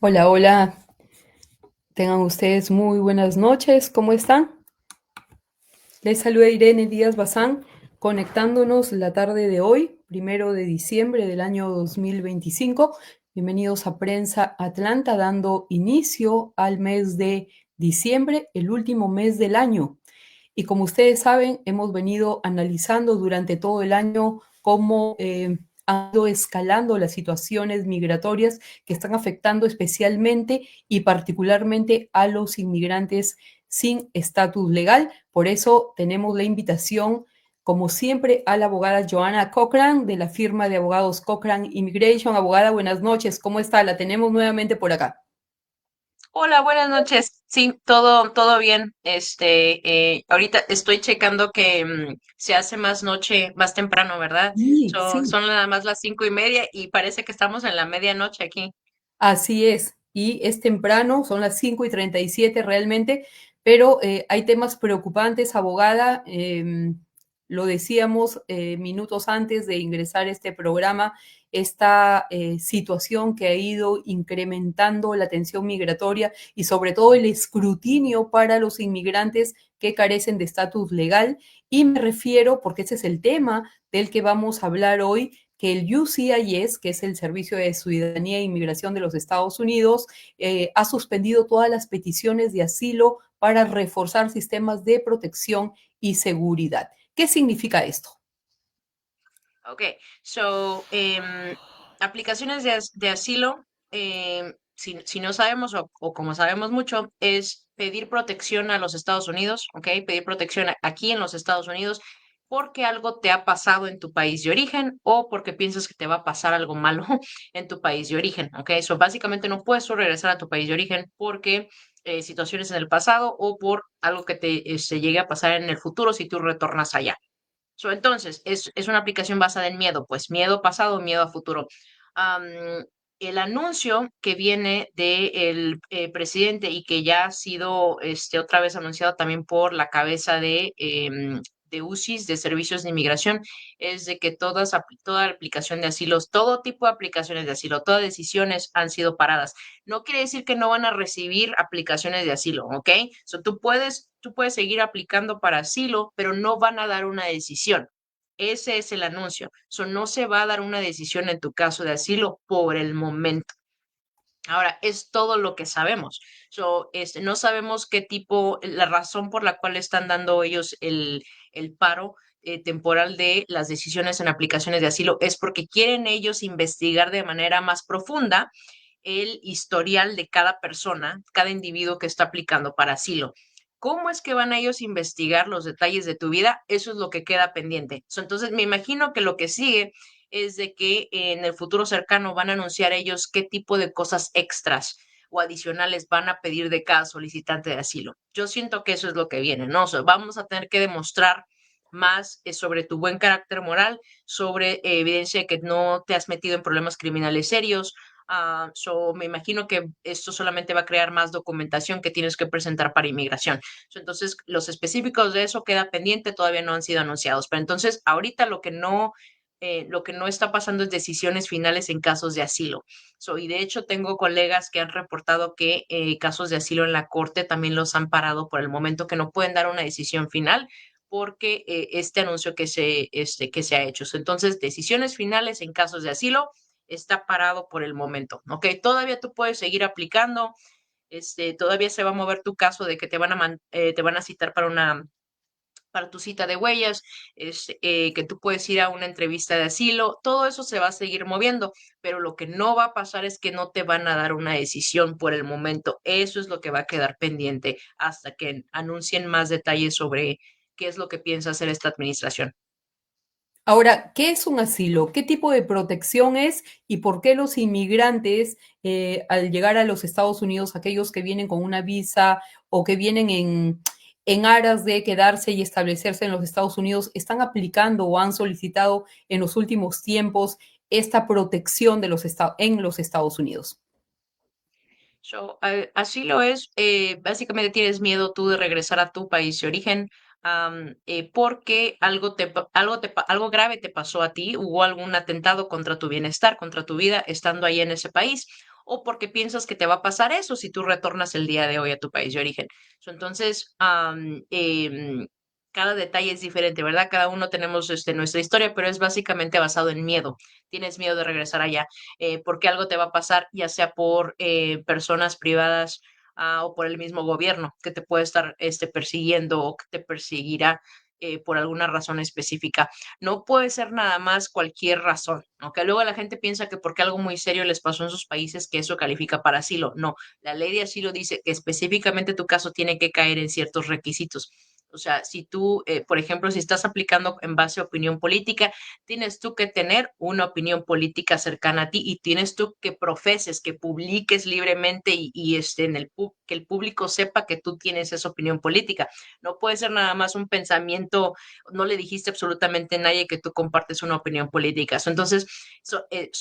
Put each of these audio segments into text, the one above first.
Hola, hola, tengan ustedes muy buenas noches, ¿cómo están? Les saluda Irene Díaz Bazán, conectándonos la tarde de hoy, 1 de diciembre del año 2025. Bienvenidos a Prensa Atlanta, dando inicio al mes de diciembre, el último mes del año. Y como ustedes saben, hemos venido analizando durante todo el año cómo han ido escalando las situaciones migratorias que están afectando especialmente y particularmente a los inmigrantes sin estatus legal. Por eso tenemos la invitación, como siempre, a la abogada Joanna Cochran de la firma de abogados Cochran Immigration. Abogada, buenas noches. ¿Cómo está? La tenemos nuevamente por acá. Hola, buenas noches. Sí, todo bien. Ahorita estoy checando que se hace más noche, más temprano, ¿verdad? Sí, sí. Son nada más las 5:30 y parece que estamos en la medianoche aquí. Así es, y es temprano, son las 5:37 realmente, pero hay temas preocupantes, abogada. Lo decíamos minutos antes de ingresar a este programa, esta situación que ha ido incrementando la tensión migratoria y sobre todo el escrutinio para los inmigrantes que carecen de estatus legal. Y me refiero, porque ese es el tema del que vamos a hablar hoy, que el USCIS, que es el Servicio de Ciudadanía e Inmigración de los Estados Unidos, ha suspendido todas las peticiones de asilo para reforzar sistemas de protección y seguridad. ¿Qué significa esto? Ok, so, aplicaciones de asilo, si no sabemos o como sabemos mucho, es pedir protección a los Estados Unidos, ok, pedir protección aquí en los Estados Unidos porque algo te ha pasado en tu país de origen o porque piensas que te va a pasar algo malo en tu país de origen, ok, so básicamente no puedes tú regresar a tu país de origen porque situaciones en el pasado o por algo que te llegue a pasar en el futuro si tú retornas allá. Entonces, es una aplicación basada en miedo, pues miedo pasado, miedo a futuro. Am, el anuncio que viene del presidente y que ya ha sido otra vez anunciado también por la cabeza de UCIS, de Servicios de Inmigración, es de que toda aplicación de asilos, todo tipo de aplicaciones de asilo, todas decisiones han sido paradas. No quiere decir que no van a recibir aplicaciones de asilo, ¿ok? Tú puedes seguir aplicando para asilo, pero no van a dar una decisión. Ese es el anuncio. No se va a dar una decisión en tu caso de asilo por el momento. Ahora, es todo lo que sabemos. No sabemos qué tipo, la razón por la cual están dando ellos el paro temporal de las decisiones en aplicaciones de asilo es porque quieren ellos investigar de manera más profunda el historial de cada persona, cada individuo que está aplicando para asilo. ¿Cómo es que van a ellos investigar los detalles de tu vida? Eso es lo que queda pendiente. Entonces, me imagino que lo que sigue es de que en el futuro cercano van a anunciar ellos qué tipo de cosas extras o adicionales van a pedir de cada solicitante de asilo. Yo siento que eso es lo que viene, ¿no? Vamos a tener que demostrar más sobre tu buen carácter moral, sobre evidencia de que no te has metido en problemas criminales serios. Me imagino que esto solamente va a crear más documentación que tienes que presentar para inmigración. Entonces, los específicos de eso queda pendiente, todavía no han sido anunciados. Pero entonces, ahorita lo que no está pasando es decisiones finales en casos de asilo. Y de hecho tengo colegas que han reportado que casos de asilo en la corte también los han parado por el momento, que no pueden dar una decisión final porque este anuncio que se ha hecho. Entonces, decisiones finales en casos de asilo está parado por el momento. Ok, todavía tú puedes seguir aplicando. Todavía se va a mover tu caso de que te van a citar para tu cita de huellas, que tú puedes ir a una entrevista de asilo, todo eso se va a seguir moviendo, pero lo que no va a pasar es que no te van a dar una decisión por el momento. Eso es lo que va a quedar pendiente hasta que anuncien más detalles sobre qué es lo que piensa hacer esta administración. Ahora, ¿qué es un asilo? ¿Qué tipo de protección es y por qué los inmigrantes al llegar a los Estados Unidos, aquellos que vienen con una visa o que vienen en aras de quedarse y establecerse en los Estados Unidos, están aplicando o han solicitado en los últimos tiempos esta protección de en los Estados Unidos? Así lo es. Básicamente tienes miedo tú de regresar a tu país de origen, porque algo grave te pasó a ti, hubo algún atentado contra tu bienestar, contra tu vida, estando ahí en ese país, o porque piensas que te va a pasar eso si tú retornas el día de hoy a tu país de origen. Entonces, cada detalle es diferente, ¿verdad? Cada uno tenemos nuestra historia, pero es básicamente basado en miedo. Tienes miedo de regresar allá, porque algo te va a pasar, ya sea por personas privadas, o por el mismo gobierno que te puede estar persiguiendo o que te perseguirá por alguna razón específica. No puede ser nada más cualquier razón, aunque luego la gente piensa que porque algo muy serio les pasó en sus países que eso califica para asilo. No, la ley de asilo dice que específicamente tu caso tiene que caer en ciertos requisitos. O sea, si tú, por ejemplo, si estás aplicando en base a opinión política, tienes tú que tener una opinión política cercana a ti y tienes tú que profeses, que publiques libremente que el público sepa que tú tienes esa opinión política. No puede ser nada más un pensamiento, no le dijiste absolutamente a nadie que tú compartes una opinión política. Entonces,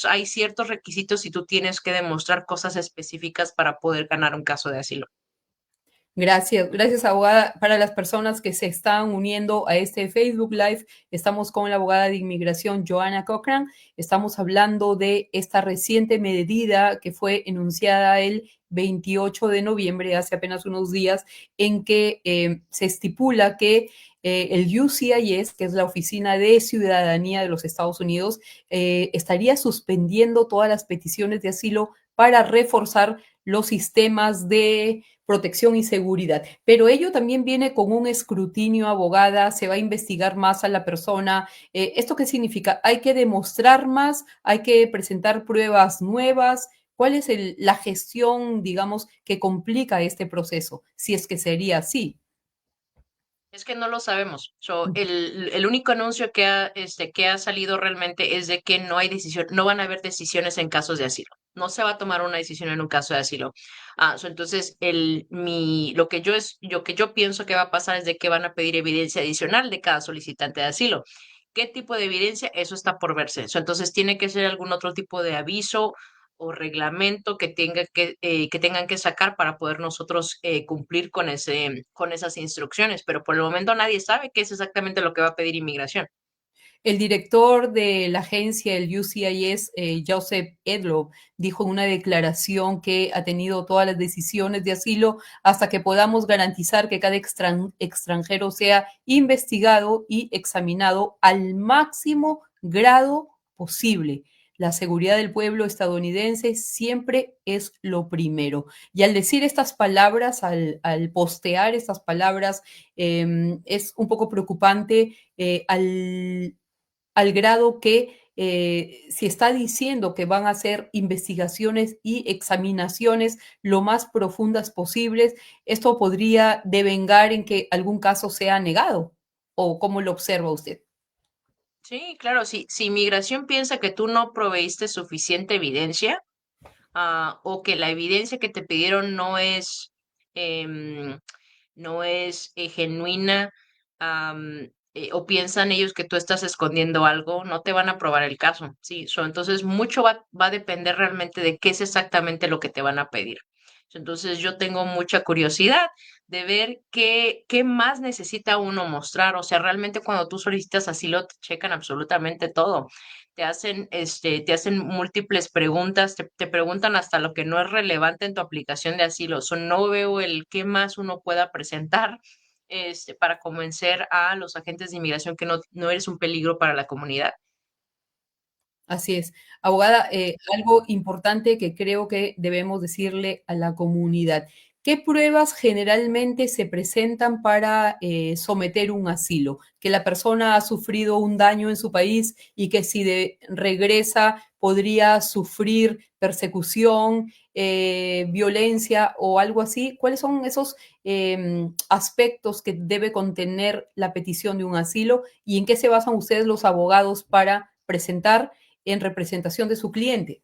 hay ciertos requisitos y tú tienes que demostrar cosas específicas para poder ganar un caso de asilo. Gracias, gracias abogada. Para las personas que se están uniendo a este Facebook Live, estamos con la abogada de inmigración Joanna Cochran. Estamos hablando de esta reciente medida que fue enunciada el 28 de noviembre, hace apenas unos días, en que se estipula que el USCIS, que es la Oficina de Ciudadanía de los Estados Unidos, estaría suspendiendo todas las peticiones de asilo para reforzar los sistemas de protección y seguridad. Pero ello también viene con un escrutinio, abogada, se va a investigar más a la persona. ¿Esto qué significa? Hay que demostrar más, hay que presentar pruebas nuevas. ¿Cuál es la gestión, digamos, que complica este proceso? Si es que sería así. Es que no lo sabemos. El único anuncio que ha salido realmente es de que no hay decisión, no van a haber decisiones en casos de asilo. No se va a tomar una decisión en un caso de asilo. Entonces, lo que yo pienso que va a pasar es de que van a pedir evidencia adicional de cada solicitante de asilo. ¿Qué tipo de evidencia? Eso está por verse. Entonces, tiene que ser algún otro tipo de aviso o reglamento que tengan que sacar para poder nosotros cumplir con esas instrucciones, pero por el momento nadie sabe qué es exactamente lo que va a pedir inmigración. El director de la agencia, el UCIS, Joseph Edlow, dijo en una declaración que ha tenido todas las decisiones de asilo hasta que podamos garantizar que cada extranjero sea investigado y examinado al máximo grado posible. La seguridad del pueblo estadounidense siempre es lo primero. Y al decir estas palabras, al postear estas palabras, es un poco preocupante al grado que se está diciendo que van a hacer investigaciones y examinaciones lo más profundas posibles. Esto podría devengar en que algún caso sea negado. ¿O cómo lo observa usted? Sí, claro, si inmigración piensa que tú no proveíste suficiente evidencia, o que la evidencia que te pidieron em, no es genuina, o piensan ellos que tú estás escondiendo algo, no te van a aprobar el caso. Sí, entonces mucho va a depender realmente de qué es exactamente lo que te van a pedir. Entonces yo tengo mucha curiosidad de ver qué más necesita uno mostrar. O sea, realmente cuando tú solicitas asilo te checan absolutamente todo. Te hacen múltiples preguntas, te preguntan hasta lo que no es relevante en tu aplicación de asilo. No veo el qué más uno pueda presentar para convencer a los agentes de inmigración que no eres un peligro para la comunidad. Así es. Abogada, algo importante que creo que debemos decirle a la comunidad. ¿Qué pruebas generalmente se presentan para someter un asilo? Que la persona ha sufrido un daño en su país y que si regresa podría sufrir persecución, violencia o algo así. ¿Cuáles son esos aspectos que debe contener la petición de un asilo y en qué se basan ustedes los abogados para presentar en representación de su cliente?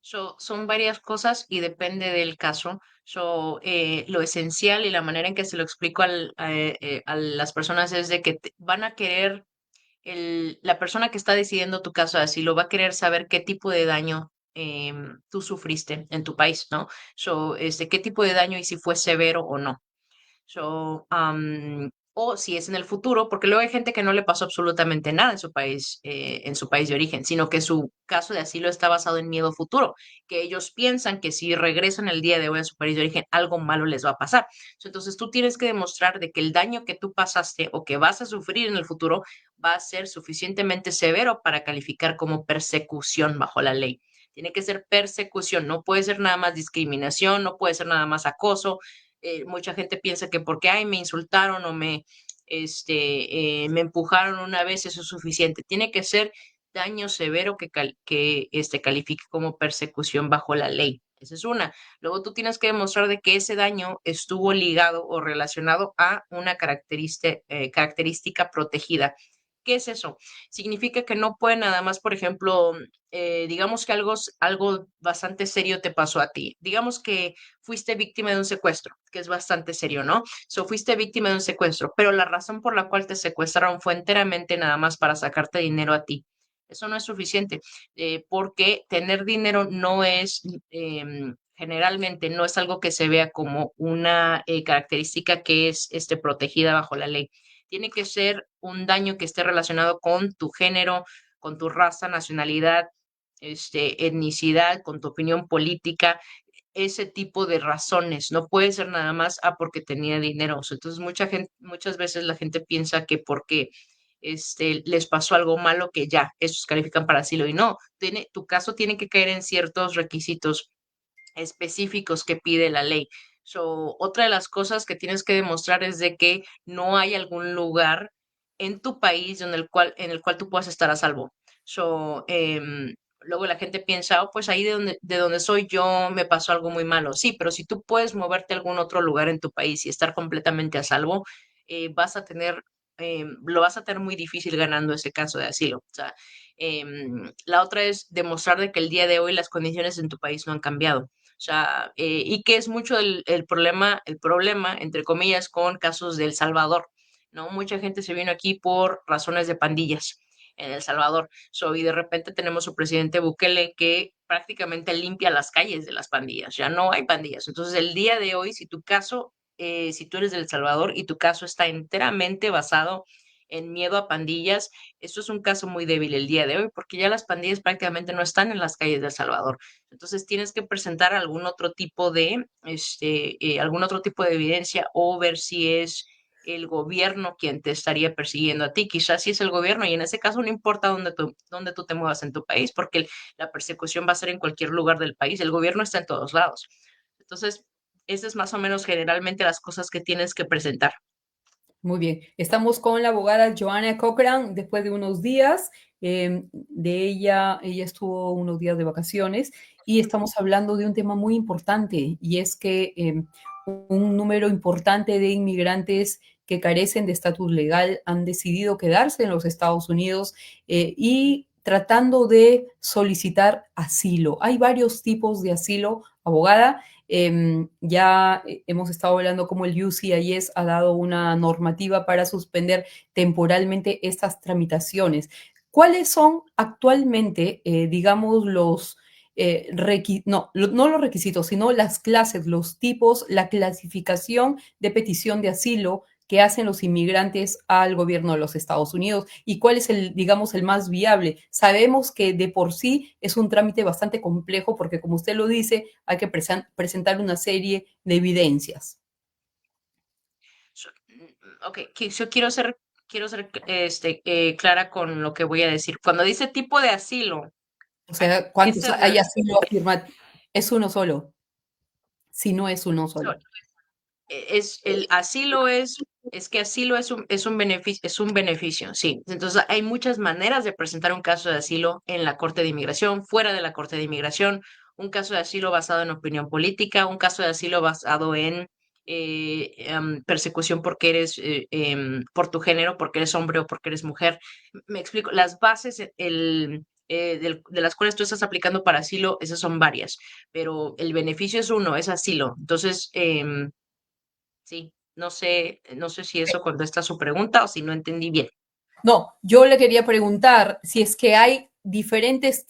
Son varias cosas y depende del caso. Lo esencial y la manera en que se lo explico a las personas es de que van a querer, la persona que está decidiendo tu caso de asilo va a querer saber qué tipo de daño tú sufriste en tu país, ¿no? Qué tipo de daño y si fue severo o no. o si es en el futuro, porque luego hay gente que no le pasó absolutamente nada en su país de origen, sino que su caso de asilo está basado en miedo futuro, que ellos piensan que si regresan el día de hoy a su país de origen, algo malo les va a pasar. Entonces tú tienes que demostrar de que el daño que tú pasaste o que vas a sufrir en el futuro va a ser suficientemente severo para calificar como persecución bajo la ley. Tiene que ser persecución, no puede ser nada más discriminación, no puede ser nada más acoso. Mucha gente piensa que porque ay, me insultaron o me empujaron una vez, eso es suficiente. Tiene que ser daño severo que califique como persecución bajo la ley. Esa es una. Luego tú tienes que demostrar de que ese daño estuvo ligado o relacionado a una característica protegida. ¿Qué es eso? Significa que no puede nada más, por ejemplo, digamos que algo bastante serio te pasó a ti. Digamos que fuiste víctima de un secuestro, que es bastante serio, ¿no? Fuiste víctima de un secuestro, pero la razón por la cual te secuestraron fue enteramente nada más para sacarte dinero a ti. Eso no es suficiente, porque tener dinero no es, generalmente no es algo que se vea como una característica que es protegida bajo la ley. Tiene que ser un daño que esté relacionado con tu género, con tu raza, nacionalidad, etnicidad, con tu opinión política, ese tipo de razones. No puede ser nada más, porque tenía dinero. Entonces, muchas veces la gente piensa que porque les pasó algo malo, que ya, esos califican para asilo. Y no, tu caso tiene que caer en ciertos requisitos específicos que pide la ley. Otra de las cosas que tienes que demostrar es de que no hay algún lugar en tu país en el cual tú puedas estar a salvo. Luego la gente piensa, oh, pues ahí de donde soy yo me pasó algo muy malo. Sí, pero si tú puedes moverte a algún otro lugar en tu país y estar completamente a salvo, lo vas a tener muy difícil ganando ese caso de asilo. O sea, la otra es demostrar de que el día de hoy las condiciones en tu país no han cambiado. O sea, y que es mucho el problema, entre comillas, con casos de El Salvador, ¿no? Mucha gente se vino aquí por razones de pandillas en El Salvador. Y de repente tenemos su presidente Bukele que prácticamente limpia las calles de las pandillas. Ya no hay pandillas. Entonces, el día de hoy, si tú eres de El Salvador y tu caso está enteramente basado en miedo a pandillas, esto es un caso muy débil el día de hoy, porque ya las pandillas prácticamente no están en las calles de El Salvador. Entonces tienes que presentar algún otro tipo de evidencia o ver si es el gobierno quien te estaría persiguiendo a ti. Quizás si es el gobierno y en ese caso no importa dónde tú te muevas en tu país, porque la persecución va a ser en cualquier lugar del país. El gobierno está en todos lados. Entonces, esas es más o menos generalmente las cosas que tienes que presentar. Muy bien, estamos con la abogada Joanna Cochran después de unos días. Ella estuvo unos días de vacaciones y estamos hablando de un tema muy importante y es que un número importante de inmigrantes que carecen de estatus legal han decidido quedarse en los Estados Unidos y tratando de solicitar asilo. Hay varios tipos de asilo, abogada. Ya hemos estado hablando cómo el USCIS ha dado una normativa para suspender temporalmente estas tramitaciones. ¿Cuáles son actualmente, digamos, no los requisitos, sino las clases, los tipos, la clasificación de petición de asilo que hacen los inmigrantes al gobierno de los Estados Unidos y cuál es digamos, el más viable? Sabemos que de por sí es un trámite bastante complejo porque, como usted lo dice, hay que presentar una serie de evidencias. Ok, yo quiero ser clara con lo que voy a decir. Cuando dice tipo de asilo, O ¿a sea, qué ¿cuántos se hay refiere? asilo afirmativo? Es uno solo, si no es uno solo. El asilo es que asilo es un beneficio, sí. Entonces, hay muchas maneras de presentar un caso de asilo en la Corte de Inmigración, fuera de la Corte de Inmigración, un caso de asilo basado en opinión política, un caso de asilo basado en persecución porque por tu género, porque eres hombre o porque eres mujer. Me explico, las bases de las cuales tú estás aplicando para asilo, esas son varias, pero el beneficio es uno, es asilo. Entonces, sí, no sé si eso contesta su pregunta o si no entendí bien. No, yo le quería preguntar si es que hay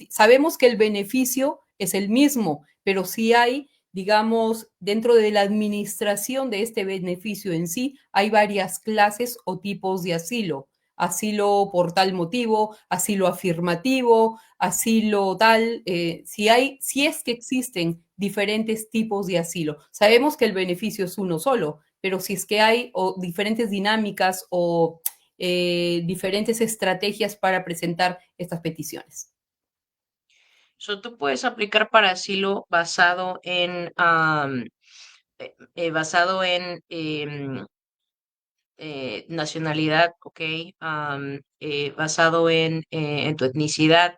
sabemos que el beneficio es el mismo, pero si hay digamos, dentro de la administración de este beneficio en sí, hay varias clases o tipos de asilo. Asilo por tal motivo, asilo afirmativo, asilo tal, si es que existen diferentes tipos de asilo. Sabemos que el beneficio es uno solo, pero si es que hay o diferentes dinámicas o diferentes estrategias para presentar estas peticiones. So, tú puedes aplicar para asilo basado en nacionalidad, ¿ok? Basado en tu etnicidad,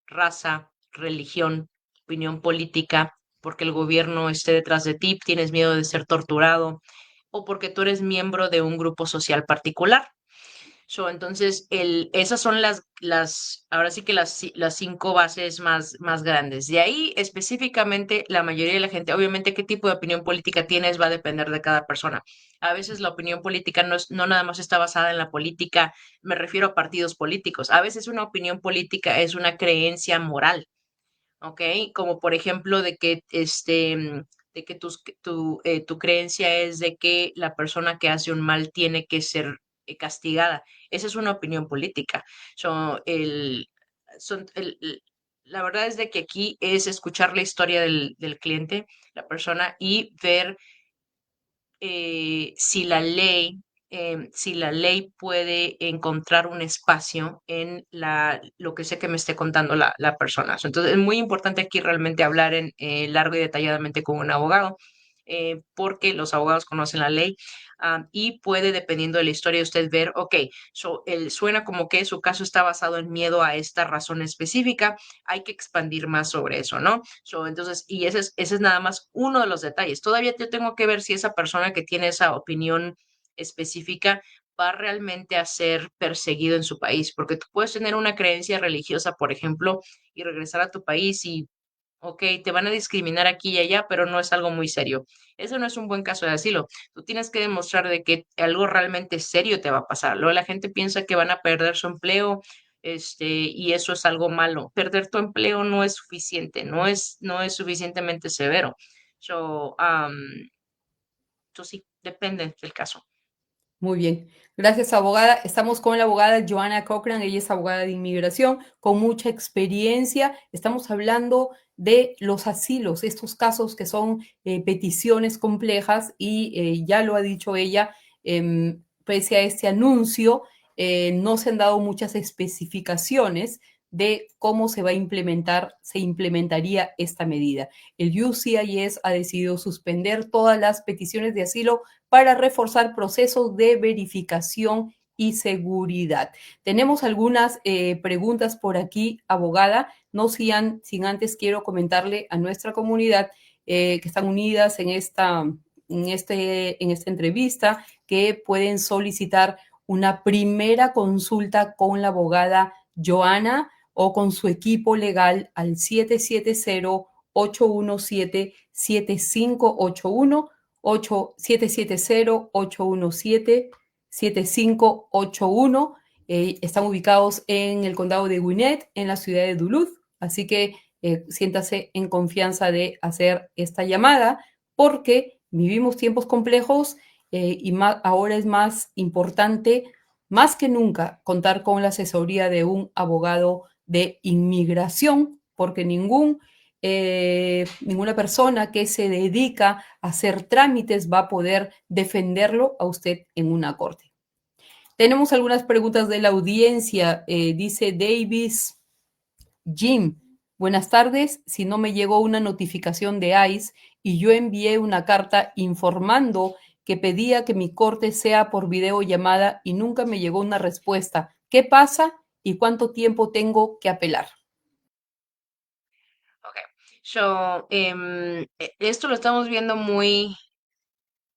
raza, religión, opinión política, porque el gobierno esté detrás de ti, tienes miedo de ser torturado o porque tú eres miembro de un grupo social particular. So, entonces, esas son ahora sí que las cinco bases más grandes. De ahí, específicamente, la mayoría de la gente, obviamente, qué tipo de opinión política tienes va a depender de cada persona. A veces la opinión política no nada más está basada en la política, me refiero a partidos políticos. A veces una opinión política es una creencia moral. ¿Ok? Como por ejemplo de que tu creencia es de que la persona que hace un mal tiene que ser castigada. Esa es una opinión política. So, la verdad es de que aquí es escuchar la historia del cliente, la persona, y ver si si la ley puede encontrar un espacio en lo que sé que me esté contando la persona. So, entonces, es muy importante aquí realmente hablar en largo y detalladamente con un abogado, porque los abogados conocen la ley. Y puede, dependiendo de la historia, usted ver, ok, suena como que su caso está basado en miedo a esta razón específica, hay que expandir más sobre eso, ¿no? So, entonces, y ese es nada más uno de los detalles. Todavía yo tengo que ver si esa persona que tiene esa opinión específica va realmente a ser perseguido en su país, porque tú puedes tener una creencia religiosa, por ejemplo, y regresar a tu país y, ok, te van a discriminar aquí y allá, pero no es algo muy serio. Eso no es un buen caso de asilo. Tú tienes que demostrar de que algo realmente serio te va a pasar. Luego la gente piensa que van a perder su empleo, y eso es algo malo. Perder tu empleo no es suficiente, no es suficientemente severo. So, sí, depende del caso. Muy bien. Gracias, abogada. Estamos con la abogada Joanna Cochran. Ella es abogada de inmigración con mucha experiencia. Estamos hablando de los asilos, estos casos que son peticiones complejas y ya lo ha dicho ella, pese a este anuncio, no se han dado muchas especificaciones de cómo se va a implementar, se implementaría esta medida. El USCIS ha decidido suspender todas las peticiones de asilo para reforzar procesos de verificación y seguridad. Tenemos algunas preguntas por aquí, abogada. No sin antes quiero comentarle a nuestra comunidad que están unidas en esta entrevista que pueden solicitar una primera consulta con la abogada Joana o con su equipo legal al 770-817-7581 770-817-7581. Están ubicados en el condado de Gwinnett, en la ciudad de Duluth. Así que siéntase en confianza de hacer esta llamada porque vivimos tiempos complejos y ahora es más importante, más que nunca, contar con la asesoría de un abogado de inmigración, porque ninguna persona que se dedica a hacer trámites va a poder defenderlo a usted en una corte. Tenemos algunas preguntas de la audiencia. Dice Davis Jim, buenas tardes. Si no me llegó una notificación de ICE y yo envié una carta informando que pedía que mi corte sea por videollamada y nunca me llegó una respuesta, ¿qué pasa y cuánto tiempo tengo que apelar? Ok. So, esto lo estamos viendo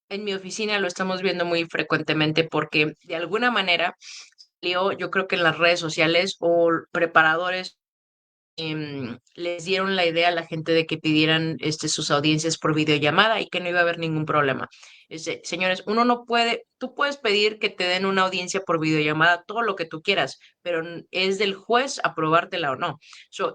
en mi oficina lo estamos viendo muy frecuentemente porque de alguna manera, yo creo que en las redes sociales o preparadores les dieron la idea a la gente de que pidieran sus audiencias por videollamada y que no iba a haber ningún problema. Señores, uno no puede, tú puedes pedir que te den una audiencia por videollamada, todo lo que tú quieras, pero es del juez aprobártela o no.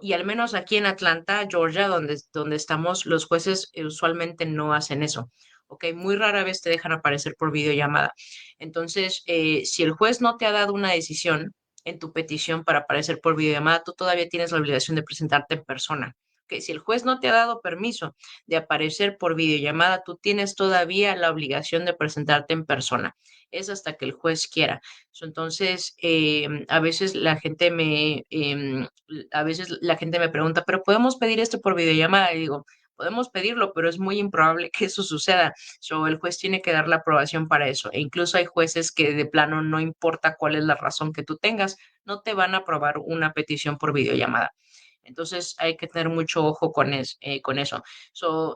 Y al menos aquí en Atlanta, Georgia, donde estamos, los jueces usualmente no hacen eso. Ok, muy rara vez te dejan aparecer por videollamada. Entonces, si el juez no te ha dado una decisión, en tu petición para aparecer por videollamada, tú todavía tienes la obligación de presentarte en persona. Que si el juez no te ha dado permiso de aparecer por videollamada, tú tienes todavía la obligación de presentarte en persona. Es hasta que el juez quiera. Entonces, a veces la gente me pregunta, ¿pero podemos pedir esto por videollamada? Y digo, podemos pedirlo, pero es muy improbable que eso suceda. El juez tiene que dar la aprobación para eso. E incluso hay jueces que de plano no importa cuál es la razón que tú tengas, no te van a aprobar una petición por videollamada. Entonces hay que tener mucho ojo con eso.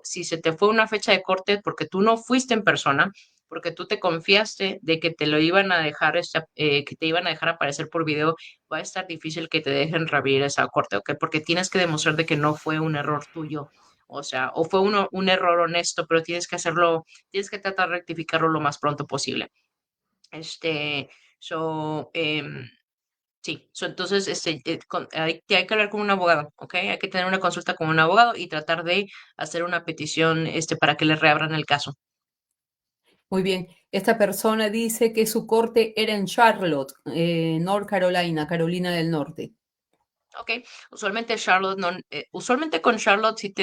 Si se te fue una fecha de corte porque tú no fuiste en persona, porque tú te confiaste de que te lo iban a dejar, que te iban a dejar aparecer por video, va a estar difícil que te dejen reabrir esa corte, ¿ok? Porque tienes que demostrar de que no fue un error tuyo, o sea, o fue un error honesto, pero tienes que hacerlo, tienes que tratar de rectificarlo lo más pronto posible. Este, so, em, sí, entonces hay que hablar con un abogado, ¿ok? Hay que tener una consulta con un abogado y tratar de hacer una petición, para que le reabran el caso. Muy bien. Esta persona dice que su corte era en Charlotte, North Carolina, Carolina del Norte. Ok, usualmente Charlotte no, usualmente con Charlotte sí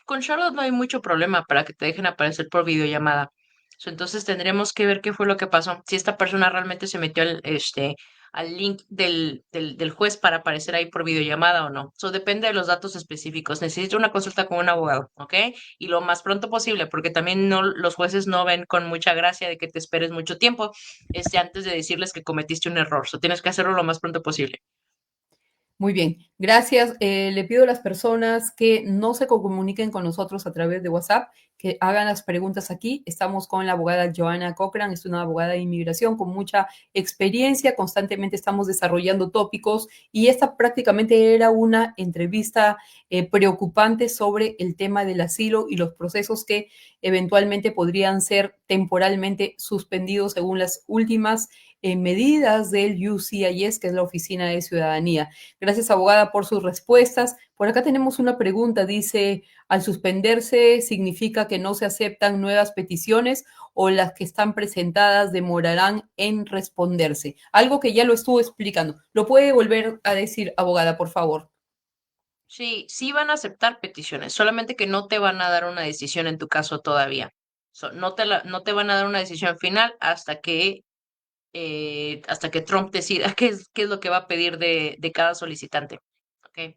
con Charlotte no hay mucho problema para que te dejen aparecer por videollamada. Entonces tendremos que ver qué fue lo que pasó. Si esta persona realmente se metió al link del juez para aparecer ahí por videollamada o no. Eso depende de los datos específicos. Necesito una consulta con un abogado, ¿ok? Y lo más pronto posible, porque también no, los jueces no ven con mucha gracia de que te esperes mucho tiempo, antes de decirles que cometiste un error. Tienes que hacerlo lo más pronto posible. Muy bien, gracias. Le pido a las personas que no se comuniquen con nosotros a través de WhatsApp, que hagan las preguntas aquí. Estamos con la abogada Joanna Cochran, es una abogada de inmigración con mucha experiencia, constantemente estamos desarrollando tópicos y esta prácticamente era una entrevista preocupante sobre el tema del asilo y los procesos que eventualmente podrían ser temporalmente suspendidos según las últimas medidas del UCIS, que es la Oficina de Ciudadanía. Gracias, abogada, por sus respuestas. Por acá tenemos una pregunta. Dice, al suspenderse, ¿significa que no se aceptan nuevas peticiones o las que están presentadas demorarán en responderse? Algo que ya lo estuvo explicando. ¿Lo puede volver a decir, abogada, por favor? Sí, sí van a aceptar peticiones, solamente que no te van a dar una decisión en tu caso todavía. No te van a dar una decisión final hasta que Trump decida qué es lo que va a pedir de cada solicitante. ¿Ok?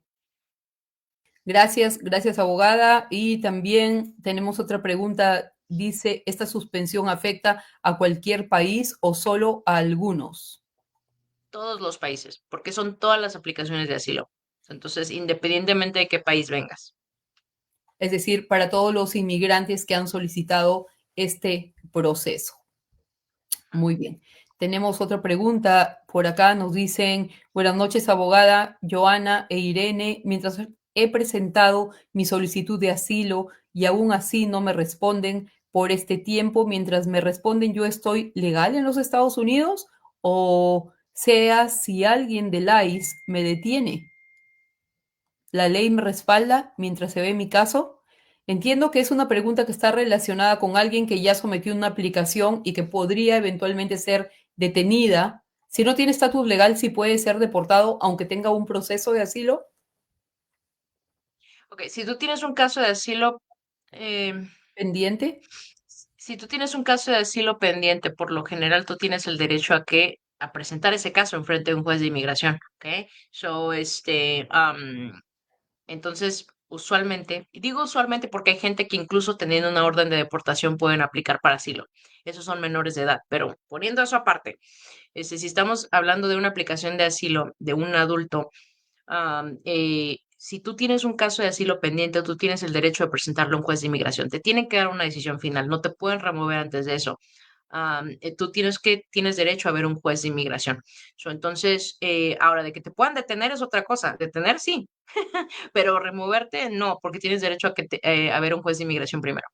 Gracias, gracias, abogada. Y también tenemos otra pregunta. Dice, ¿esta suspensión afecta a cualquier país o solo a algunos? Todos los países, porque son todas las aplicaciones de asilo. Entonces, independientemente de qué país vengas. Es decir, para todos los inmigrantes que han solicitado este proceso. Muy bien. Tenemos otra pregunta por acá. Nos dicen, buenas noches, abogada Joana e Irene. Mientras he presentado mi solicitud de asilo y aún así no me responden por este tiempo, mientras me responden, ¿yo estoy legal en los Estados Unidos? O sea, si alguien del ICE me detiene, ¿la ley me respalda mientras se ve mi caso? Entiendo que es una pregunta que está relacionada con alguien que ya sometió una aplicación y que podría eventualmente ser detenida. Si no tiene estatus legal, sí puede ser deportado, aunque tenga un proceso de asilo Ok, si tú tienes un caso de asilo, em, pendiente. si tú tienes un caso de asilo pendiente, por lo general tú tienes el derecho a presentar ese caso en frente de un juez de inmigración, ¿ok? Entonces, usualmente, y digo usualmente porque hay gente que incluso teniendo una orden de deportación pueden aplicar para asilo. Esos son menores de edad, pero poniendo eso aparte, si estamos hablando de una aplicación de asilo de un adulto, si tú tienes un caso de asilo pendiente, tú tienes el derecho de presentarlo a un juez de inmigración. Te tienen que dar una decisión final, no te pueden remover antes de eso. tú tienes derecho a ver un juez de inmigración. Entonces, ahora de que te puedan detener es otra cosa. Detener sí, pero removerte no, porque tienes derecho a ver un juez de inmigración primero.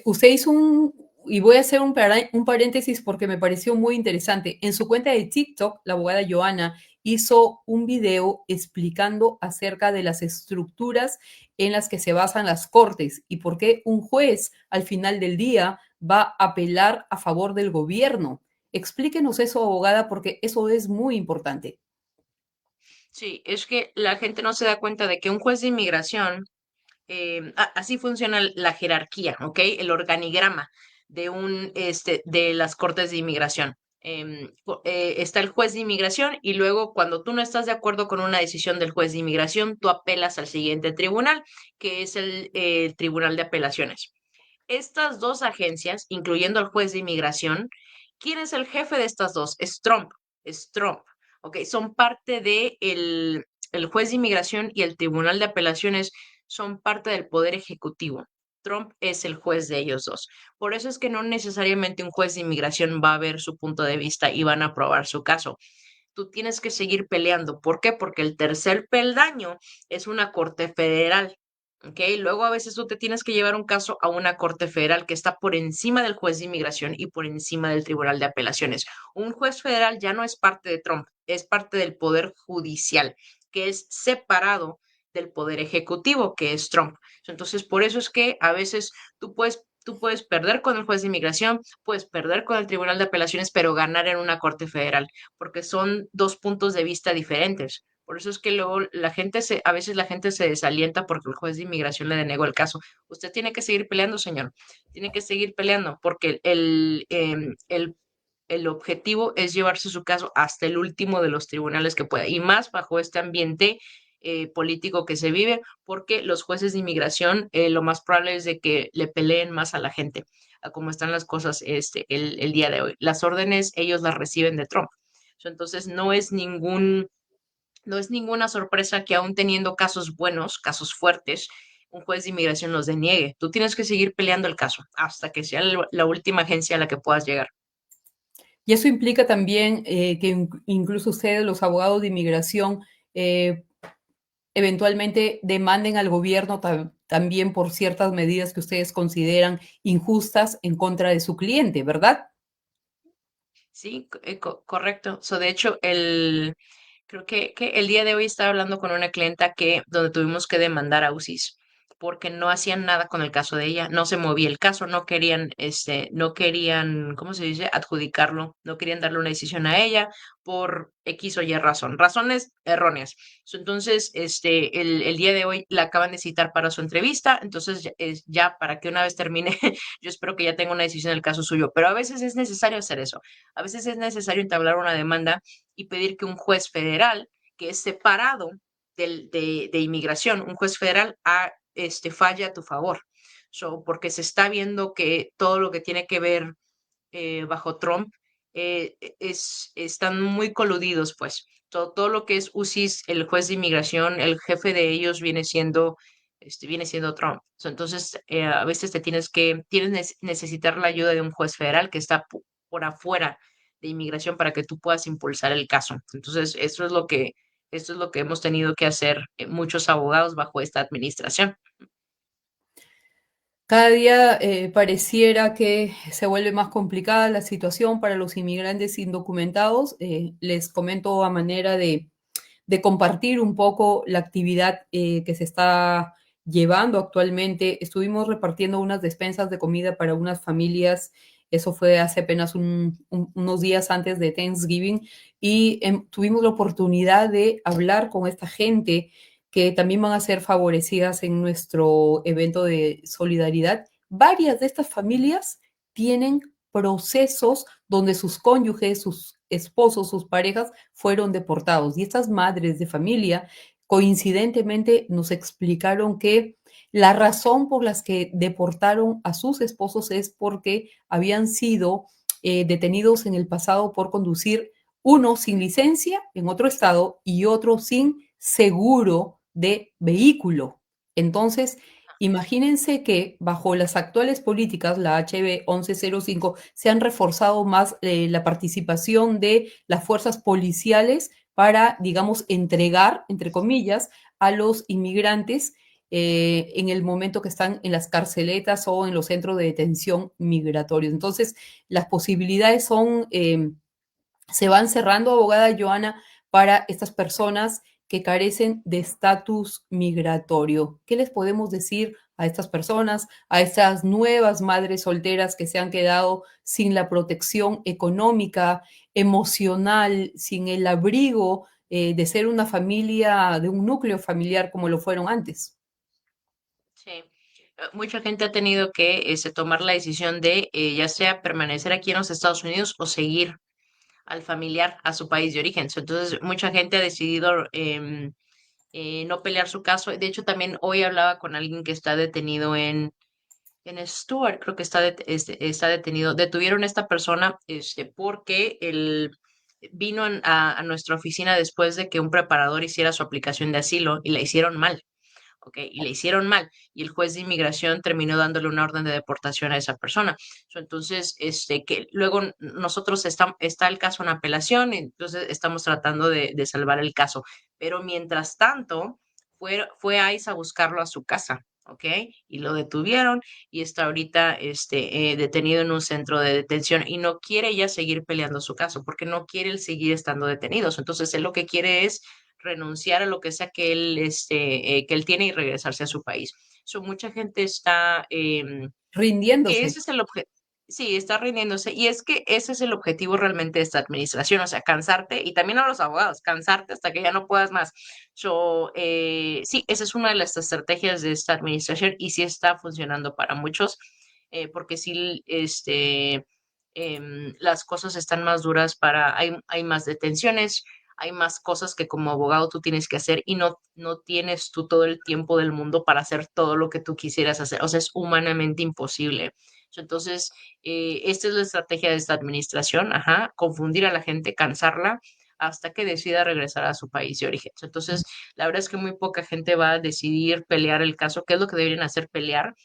Usted hizo y voy a hacer un paréntesis porque me pareció muy interesante. En su cuenta de TikTok, la abogada Joana hizo un video explicando acerca de las estructuras en las que se basan las cortes y por qué un juez al final del día va a apelar a favor del gobierno. Explíquenos eso, abogada, porque eso es muy importante. Sí, es que la gente no se da cuenta de que un juez de inmigración, así funciona la jerarquía, ¿ok? El organigrama de las cortes de inmigración. Está el juez de inmigración y luego cuando tú no estás de acuerdo con una decisión del juez de inmigración, tú apelas al siguiente tribunal, que es el Tribunal de Apelaciones. Estas dos agencias, incluyendo al juez de inmigración, ¿quién es el jefe de estas dos? Es Trump, ¿ok? Son parte el juez de inmigración y el Tribunal de Apelaciones son parte del Poder Ejecutivo. Trump es el juez de ellos dos. Por eso es que no necesariamente un juez de inmigración va a ver su punto de vista y van a aprobar su caso. Tú tienes que seguir peleando. ¿Por qué? Porque el tercer peldaño es una corte federal. ¿Ok? Luego a veces tú te tienes que llevar un caso a una corte federal que está por encima del juez de inmigración y por encima del tribunal de apelaciones. Un juez federal ya no es parte de Trump, es parte del poder judicial, que es separado del poder ejecutivo, que es Trump. Entonces, por eso es que a veces tú puedes perder con el juez de inmigración, puedes perder con el tribunal de apelaciones, pero ganar en una corte federal, porque son dos puntos de vista diferentes. Por eso es que luego a veces la gente se desalienta porque el juez de inmigración le denegó el caso. Usted tiene que seguir peleando, señor. Tiene que seguir peleando porque el objetivo es llevarse su caso hasta el último de los tribunales que pueda. Y más bajo este ambiente político que se vive, porque los jueces de inmigración lo más probable es de que le peleen más a la gente, a cómo están las cosas el día de hoy. Las órdenes ellos las reciben de Trump. Entonces no es ninguna sorpresa que aún teniendo casos buenos, casos fuertes, un juez de inmigración los deniegue. Tú tienes que seguir peleando el caso hasta que sea la última agencia a la que puedas llegar. Y eso implica también que incluso ustedes, los abogados de inmigración, eh, eventualmente demanden al gobierno también por ciertas medidas que ustedes consideran injustas en contra de su cliente, ¿verdad? Sí, correcto. De hecho, creo que el día de hoy estaba hablando con una clienta donde tuvimos que demandar a UCIS porque no hacían nada con el caso de ella, no se movía el caso, no querían, ¿cómo se dice? Adjudicarlo, no querían darle una decisión a ella por X o Y razón, razones erróneas. Entonces, el día de hoy la acaban de citar para su entrevista, entonces ya para que una vez termine, yo espero que ya tenga una decisión del caso suyo, pero a veces es necesario hacer eso, a veces es necesario entablar una demanda y pedir que un juez federal, que es separado de inmigración, un juez federal falle a tu favor. Porque se está viendo que todo lo que tiene que ver bajo Trump están muy coludidos, pues. Todo lo que es UCIS, el juez de inmigración, el jefe de ellos viene siendo Trump. Entonces, a veces necesitar la ayuda de un juez federal que está por afuera de inmigración para que tú puedas impulsar el caso. Entonces, esto es lo que hemos tenido que hacer muchos abogados bajo esta administración. Cada día pareciera que se vuelve más complicada la situación para los inmigrantes indocumentados. Les comento a manera de compartir un poco la actividad que se está llevando actualmente. Estuvimos repartiendo unas despensas de comida para unas familias. Eso fue hace apenas unos días antes de Thanksgiving y tuvimos la oportunidad de hablar con esta gente que también van a ser favorecidas en nuestro evento de solidaridad. Varias de estas familias tienen procesos donde sus cónyuges, sus esposos, sus parejas fueron deportados. Y estas madres de familia coincidentemente nos explicaron que la razón por las que deportaron a sus esposos es porque habían sido detenidos en el pasado por conducir uno sin licencia en otro estado y otro sin seguro de vehículo. Entonces, Imagínense que bajo las actuales políticas, la HB 1105, se han reforzado más la participación de las fuerzas policiales para, digamos, entregar, entre comillas, a los inmigrantes en el momento que están en las carceletas o en los centros de detención migratorios. Entonces, las posibilidades se van cerrando, abogada Joana, para estas personas que carecen de estatus migratorio. ¿Qué les podemos decir a estas personas, a estas nuevas madres solteras que se han quedado sin la protección económica, emocional, sin el abrigo de ser una familia, de un núcleo familiar como lo fueron antes? Sí. Mucha gente ha tenido que tomar la decisión de ya sea permanecer aquí en los Estados Unidos o seguir al familiar a su país de origen. Entonces, mucha gente ha decidido no pelear su caso. De hecho, también hoy hablaba con alguien que está detenido en Stuart, creo que está detenido. Detuvieron a esta persona porque él vino a nuestra oficina después de que un preparador hiciera su aplicación de asilo y la hicieron mal. ¿Ok? Y le hicieron mal, y el juez de inmigración terminó dándole una orden de deportación a esa persona. Entonces, que luego nosotros está el caso en apelación, entonces estamos tratando de salvar el caso. Pero mientras tanto, fue ICE a buscarlo a su casa. ¿Ok? Y lo detuvieron y está ahorita detenido en un centro de detención y no quiere ya seguir peleando su caso porque no quiere él seguir estando detenidos. Entonces, él lo que quiere es renunciar a lo que sea que él tiene y regresarse a su país. Mucha gente está, que Rindiéndose. ese es el objetivo. Sí, está rindiéndose. Y es que ese es el objetivo realmente de esta administración, o sea, cansarte, y también a los abogados, cansarte hasta que ya no puedas más. Sí, esa es una de las estrategias de esta administración y sí está funcionando para muchos, porque sí, las cosas están más duras hay más detenciones, hay más cosas que como abogado tú tienes que hacer y no tienes tú todo el tiempo del mundo para hacer todo lo que tú quisieras hacer. O sea, es humanamente imposible. Entonces, esta es la estrategia de esta administración, ajá, confundir a la gente, cansarla hasta que decida regresar a su país de origen. Entonces, la verdad es que muy poca gente va a decidir pelear el caso, que es lo que deberían hacer, pelear,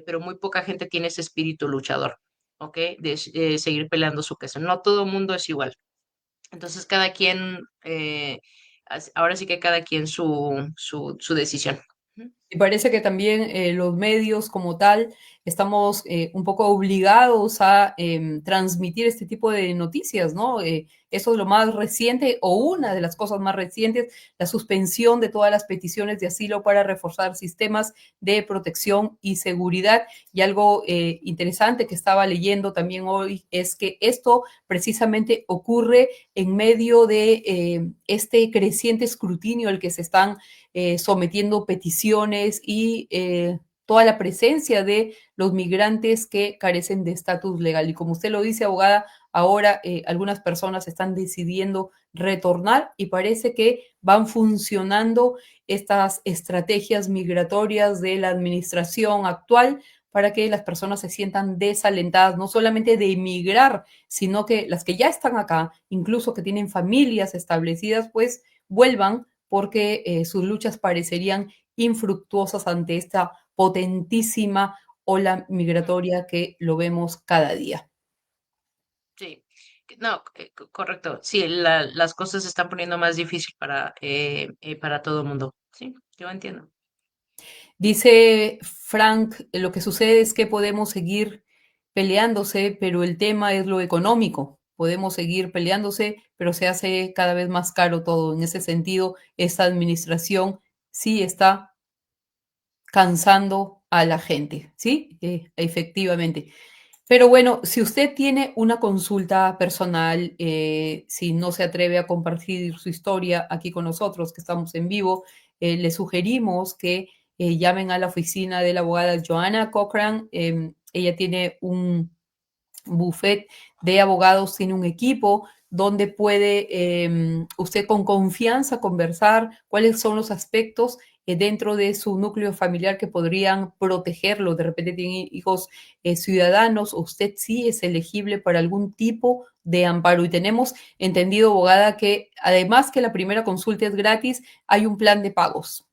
pero muy poca gente tiene ese espíritu luchador, ¿ok? De seguir peleando su caso. No todo el mundo es igual. Entonces, cada quien, ahora sí que cada quien su decisión. Ujú. Y parece que también los medios como tal estamos un poco obligados a transmitir este tipo de noticias, ¿no? Eso es lo más reciente o una de las cosas más recientes, la suspensión de todas las peticiones de asilo para reforzar sistemas de protección y seguridad. Y algo interesante que estaba leyendo también hoy es que esto precisamente ocurre en medio de este creciente escrutinio al que se están sometiendo peticiones y toda la presencia de los migrantes que carecen de estatus legal. Y como usted lo dice, abogada, ahora algunas personas están decidiendo retornar y parece que van funcionando estas estrategias migratorias de la administración actual para que las personas se sientan desalentadas, no solamente de emigrar, sino que las que ya están acá, incluso que tienen familias establecidas, pues vuelvan porque sus luchas parecerían infructuosas ante esta potentísima ola Ujú. migratoria que lo vemos cada día. Sí, no, correcto. Sí, las cosas se están poniendo más difícil para todo el mundo. Sí, yo entiendo. Dice Frank, lo que sucede es que podemos seguir peleándose, pero el tema es lo económico. Podemos seguir peleándose, pero se hace cada vez más caro todo. En ese sentido, esta administración sí está cansando a la gente, ¿sí? Efectivamente. Pero bueno, si usted tiene una consulta personal, si no se atreve a compartir su historia aquí con nosotros, que estamos en vivo, le sugerimos que llamen a la oficina de la abogada Joanna Cochran. Ella tiene un buffet de abogados, tiene un equipo donde puede usted con confianza conversar cuáles son los aspectos dentro de su núcleo familiar que podrían protegerlo. De repente tiene hijos ciudadanos, o usted sí es elegible para algún tipo de amparo. Y tenemos entendido, abogada, que además que la primera consulta es gratis, hay un plan de pagos,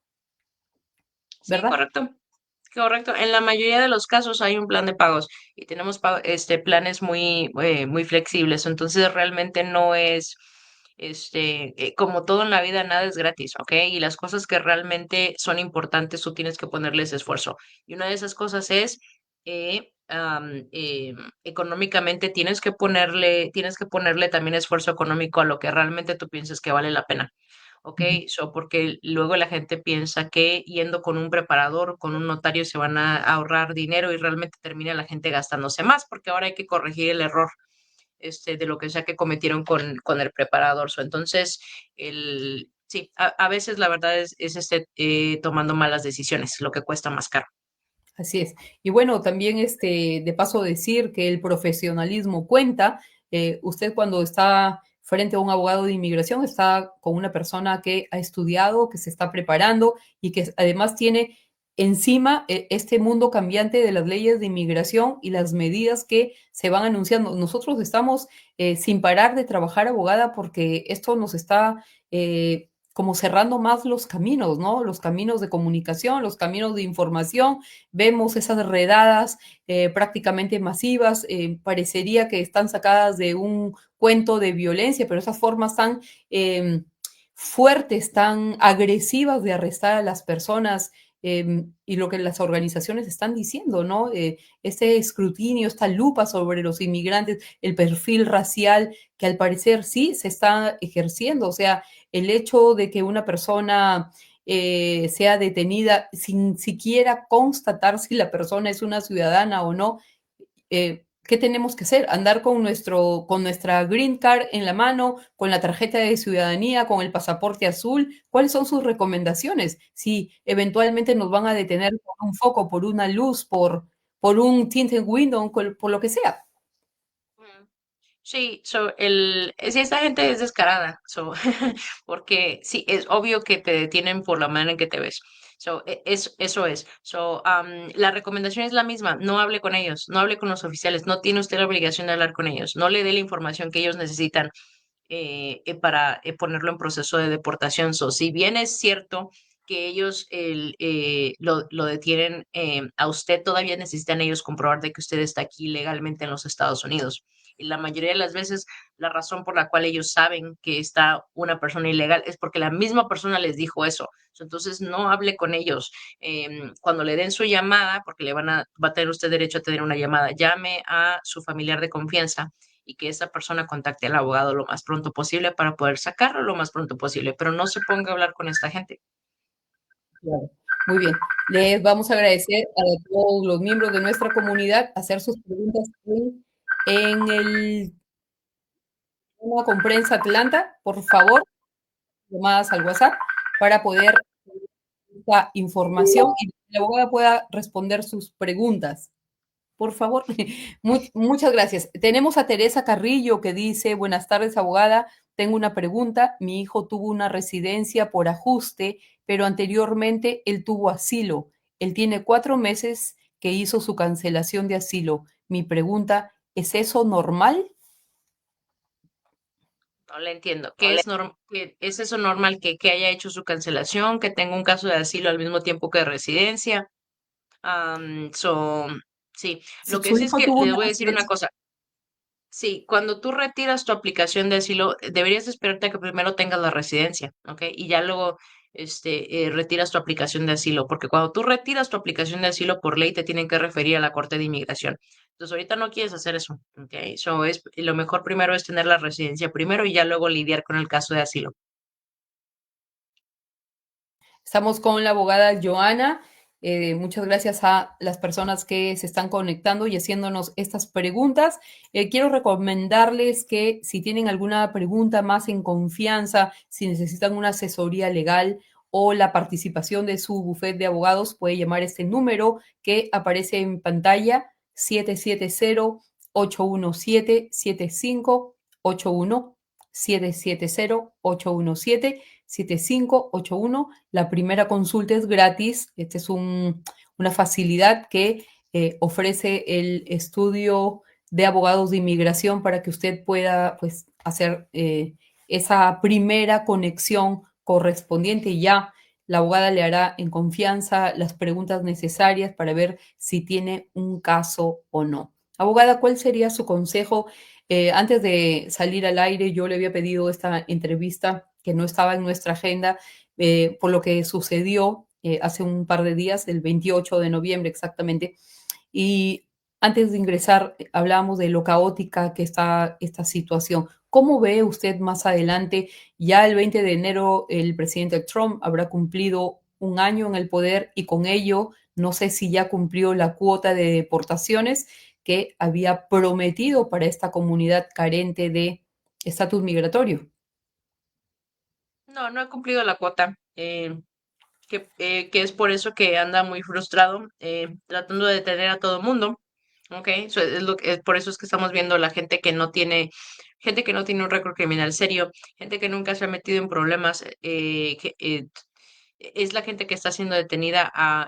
Sí, ¿verdad? correcto. Correcto. En la mayoría de los casos hay un plan de pagos y tenemos planes muy flexibles. Entonces realmente no es, como todo en la vida, nada es gratis, ¿ok? Y las cosas que realmente son importantes, tú tienes que ponerles esfuerzo. Y una de esas cosas es, económicamente tienes que ponerle también esfuerzo económico a lo que realmente tú piensas que vale la pena. ¿Ok? Ujú. So, porque luego la gente piensa que yendo con un preparador, con un notario, se van a ahorrar dinero y realmente termina la gente gastándose más, porque ahora hay que corregir el error de lo que sea que cometieron con el preparador. So, entonces, sí, a veces la verdad es tomando malas decisiones, lo que cuesta más caro. Así es. Y bueno, también de paso decir que el profesionalismo cuenta. Usted cuando está frente a un abogado de inmigración está con una persona que ha estudiado, que se está preparando y que además tiene encima este mundo cambiante de las leyes de inmigración y las medidas que se van anunciando. Nosotros estamos sin parar de trabajar, abogada, porque esto nos está como cerrando más los caminos, ¿no? Los caminos de comunicación, los caminos de información. Vemos esas redadas prácticamente masivas, parecería que están sacadas de un cuento de violencia, pero esas formas tan fuertes, tan agresivas de arrestar a las personas y lo que las organizaciones están diciendo, ¿no? Este escrutinio, esta lupa sobre los inmigrantes, el perfil racial que al parecer sí se está ejerciendo, o sea, el hecho de que una persona sea detenida sin siquiera constatar si la persona es una ciudadana o no. ¿Qué tenemos que hacer? Andar con nuestra green card en la mano, con la tarjeta de ciudadanía, con el pasaporte azul. ¿Cuáles son sus recomendaciones? Si eventualmente nos van a detener por un foco, por una luz, por un tinted window, por lo que sea. Mm. Sí, si esta gente es descarada, porque sí, es obvio que te detienen por la manera en que te ves. Eso es. La recomendación es la misma, no hable con ellos, no hable con los oficiales, no tiene usted la obligación de hablar con ellos, no le dé la información que ellos necesitan para ponerlo en proceso de deportación. Si bien es cierto que ellos lo detienen a usted, todavía necesitan ellos comprobar de que usted está aquí legalmente en los Estados Unidos. Y la mayoría de las veces, la razón por la cual ellos saben que está una persona ilegal es porque la misma persona les dijo eso. Entonces, no hable con ellos. Cuando le den su llamada, porque va a tener usted derecho a tener una llamada, llame a su familiar de confianza y que esa persona contacte al abogado lo más pronto posible para poder sacarlo lo más pronto posible, pero no se ponga a hablar con esta gente. Claro. Muy bien. Les vamos a agradecer a todos los miembros de nuestra comunidad hacer sus preguntas en el tema con Prensa Atlanta, por favor, llamadas al WhatsApp para poder esta información y la abogada pueda responder sus preguntas. Por favor, muchas gracias. Tenemos a Teresa Carrillo que dice, buenas tardes, abogada. Tengo una pregunta. Mi hijo tuvo una residencia por ajuste, pero anteriormente él tuvo asilo. Él tiene 4 meses que hizo su cancelación de asilo. Mi pregunta, ¿es eso normal? No le entiendo. ¿Qué es eso normal que haya hecho su cancelación, que tenga un caso de asilo al mismo tiempo que de residencia? Am, so, sí, lo que Su sí es hijo que tuvo le una voy a decir una residencia. cosa. Sí, cuando tú retiras tu aplicación de asilo, deberías esperarte a que primero tengas la residencia, ¿ok? Y ya luego, retiras tu aplicación de asilo, porque cuando tú retiras tu aplicación de asilo, por ley te tienen que referir a la Corte de Inmigración. Entonces, ahorita no quieres hacer eso, ¿ok? Lo mejor primero es tener la residencia primero y ya luego lidiar con el caso de asilo. Estamos con la abogada Joana. Muchas gracias a las personas que se están conectando y haciéndonos estas preguntas. Quiero recomendarles que si tienen alguna pregunta más en confianza, si necesitan una asesoría legal o la participación de su bufete de abogados, puede llamar a este número que aparece en pantalla, 770-817-7581, 770-817-7581. La primera consulta es gratis. Esta es una facilidad que ofrece el estudio de abogados de inmigración para que usted pueda pues, hacer esa primera conexión correspondiente y ya la abogada le hará en confianza las preguntas necesarias para ver si tiene un caso o no. Abogada, ¿cuál sería su consejo? Antes de salir al aire, yo le había pedido esta entrevista que no estaba en nuestra agenda, por lo que sucedió hace un par de días, el 28 de noviembre exactamente. Y antes de ingresar, hablábamos de lo caótica que está esta situación. ¿Cómo ve usted más adelante? Ya el 20 de enero el presidente Trump habrá cumplido un año en el poder y con ello no sé si ya cumplió la cuota de deportaciones que había prometido para esta comunidad carente de estatus migratorio. No, no he cumplido la cuota. Que es por eso que anda muy frustrado, tratando de detener a todo el mundo. Ok, es por eso es que estamos viendo la gente que no tiene un récord criminal serio, gente que nunca se ha metido en problemas, es la gente que está siendo detenida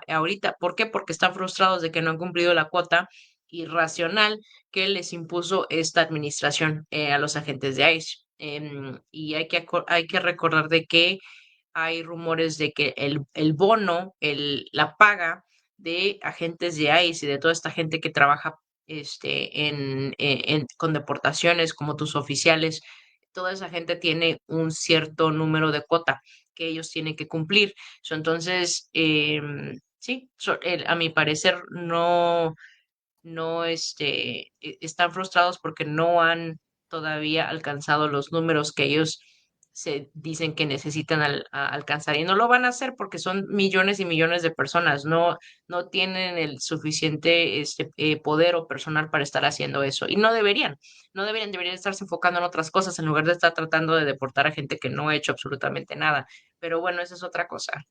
ahorita. ¿Por qué? Porque están frustrados de que no han cumplido la cuota irracional que les impuso esta administración a los agentes de ICE. Y hay que recordar de que hay rumores de que el bono, la paga de agentes de ICE y de toda esta gente que trabaja con deportaciones como tus oficiales, toda esa gente tiene un cierto número de cuota que ellos tienen que cumplir. Entonces, sí, a mi parecer no están frustrados porque no han todavía alcanzado los números que ellos se dicen que necesitan alcanzar y no lo van a hacer porque son millones y millones de personas, no tienen el suficiente poder o personal para estar haciendo eso y deberían estarse enfocando en otras cosas en lugar de estar tratando de deportar a gente que no ha hecho absolutamente nada. Pero bueno, esa es otra cosa.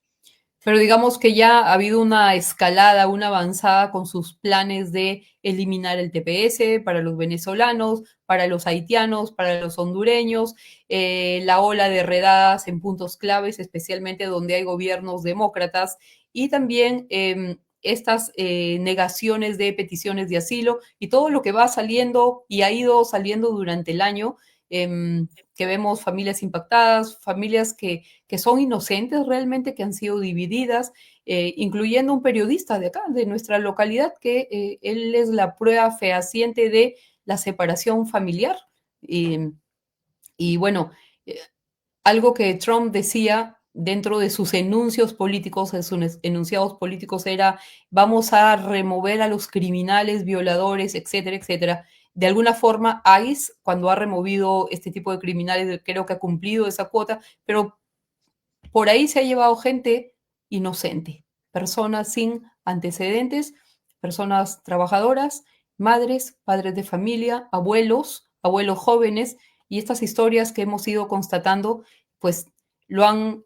Pero digamos que ya ha habido una escalada, una avanzada con sus planes de eliminar el TPS para los venezolanos, para los haitianos, para los hondureños, la ola de redadas en puntos claves, especialmente donde hay gobiernos demócratas, y también estas negaciones de peticiones de asilo y todo lo que va saliendo y ha ido saliendo durante el año, que vemos familias impactadas, familias que son inocentes realmente, que han sido divididas, incluyendo un periodista de acá, de nuestra localidad, que él es la prueba fehaciente de la separación familiar. Y bueno, eh, algo que Trump decía dentro de sus enuncios políticos, de sus enunciados políticos, era vamos a remover a los criminales, violadores, etcétera, etcétera. De alguna forma, ICE, cuando ha removido este tipo de criminales, creo que ha cumplido esa cuota, pero por ahí se ha llevado gente inocente, personas sin antecedentes, personas trabajadoras, madres, padres de familia, abuelos, abuelos jóvenes, y estas historias que hemos ido constatando, pues lo han,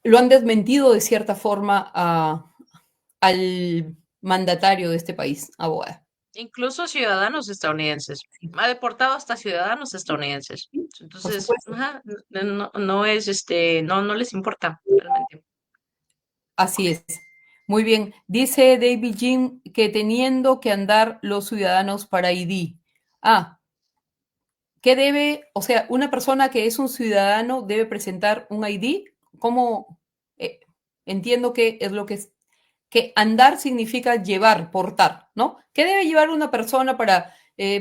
lo han desmentido de cierta forma al mandatario de este país, abogada. Incluso ciudadanos estadounidenses. Sí, Ha deportado hasta ciudadanos estadounidenses. sí, por Entonces, supuesto. ajá, no es no les importa realmente. Así es. Muy bien. Dice David Jim que teniendo que andar los ciudadanos para ID. Ah, ¿qué debe, o sea, una persona que es un ciudadano debe presentar un ID? ¿Cómo? eh, entiendo que es lo que es, que andar significa llevar, portar, ¿no? ¿Qué debe llevar una persona para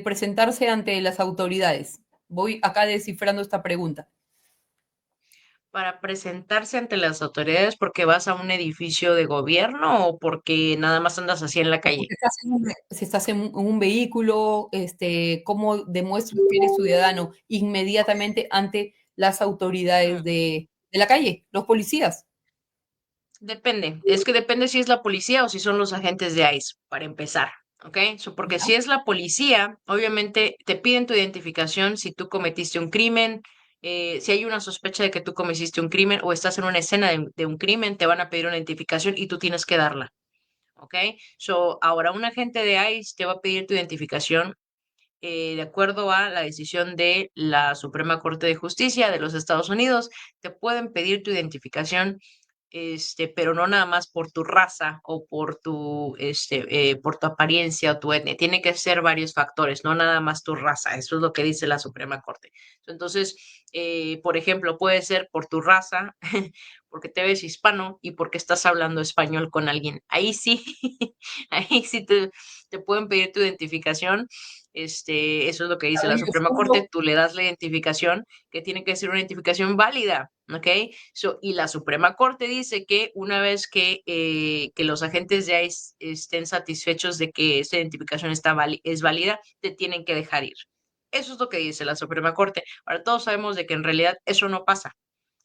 presentarse ante las autoridades? Voy acá descifrando esta pregunta. Para presentarse ante las autoridades porque vas a un edificio de gobierno o porque nada más andas así en la calle. Porque estás si estás en un vehículo, ¿cómo demuestras que eres ciudadano? Inmediatamente ante las autoridades Mm, de la calle, los policías. Depende. Es que depende si es la policía o si son los agentes de ICE, para empezar. ¿Ok? Porque ¿Ya? si es la policía, obviamente te piden tu identificación si tú cometiste un crimen, si hay una sospecha de que tú cometiste un crimen o estás en una escena de un crimen, te van a pedir una identificación y tú tienes que darla. ¿Ok? Ahora un agente de ICE te va a pedir tu identificación de acuerdo a la decisión de la Suprema Corte de Justicia de los Estados Unidos. Te pueden pedir tu identificación pero no nada más por tu raza o por tu apariencia o tu etnia. Tiene que ser varios factores, no nada más tu raza. Eso es lo que dice la Suprema Corte. Entonces, por ejemplo, puede ser por tu raza, porque te ves hispano y porque estás hablando español con alguien. Ahí sí, ahí sí te pueden pedir tu identificación. Eso es lo que dice la Maravilloso. Suprema Corte. Tú le das la identificación, que tiene que ser una identificación válida, ¿ok? Y la Suprema Corte dice que una vez que los agentes de ICE estén satisfechos de que esa identificación es válida, te tienen que dejar ir. Eso es lo que dice la Suprema Corte. Ahora todos sabemos de que en realidad eso no pasa.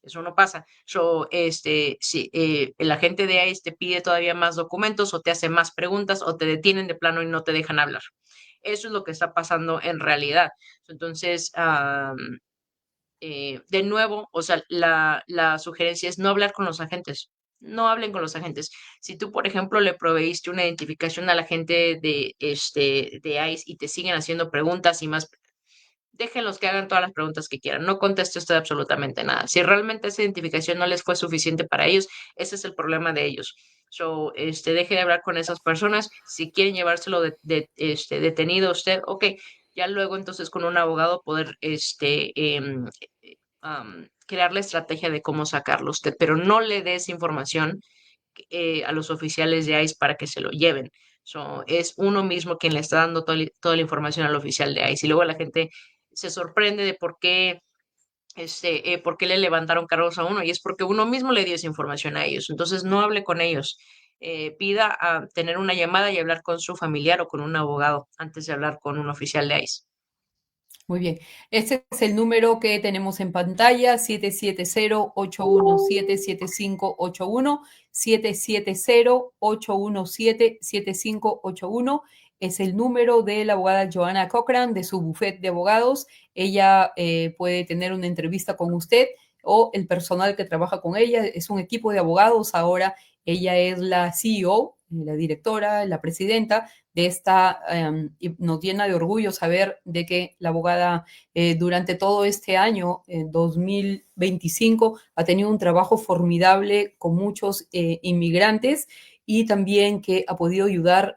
Eso no pasa. Si el agente de ICE te pide todavía más documentos o te hace más preguntas o te detienen de plano y no te dejan hablar. Eso es lo que está pasando en realidad. Entonces, de nuevo, o sea, la sugerencia es no hablar con los agentes. No hablen con los agentes. Si tú, por ejemplo, le proveíste una identificación a la gente de ICE y te siguen haciendo preguntas y más, déjenlos que hagan todas las preguntas que quieran. No conteste usted absolutamente nada. Si realmente esa identificación no les fue suficiente para ellos, ese es el problema de ellos. Deje de hablar con esas personas. Si quieren llevárselo detenido usted, ok, ya luego entonces con un abogado poder crear la estrategia de cómo sacarlo usted, pero no le des información a los oficiales de ICE para que se lo lleven. Es uno mismo quien le está dando toda la información al oficial de ICE y luego la gente se sorprende de por qué le levantaron cargos a uno y es porque uno mismo le dio esa información a ellos. Entonces no hable con ellos. Pida a tener una llamada y hablar con su familiar o con un abogado antes de hablar con un oficial de ICE. Muy bien. Este es el número que tenemos en pantalla, 770-817-7581, 770-817-7581. Es el número de la abogada Joanna Cochran de su bufete de abogados. Ella puede tener una entrevista con usted o el personal que trabaja con ella. Es un equipo de abogados. Ahora ella es la CEO, la directora, la presidenta de esta, y nos llena de orgullo saber de que la abogada durante todo este año, 2025, ha tenido un trabajo formidable con muchos inmigrantes y también que ha podido ayudar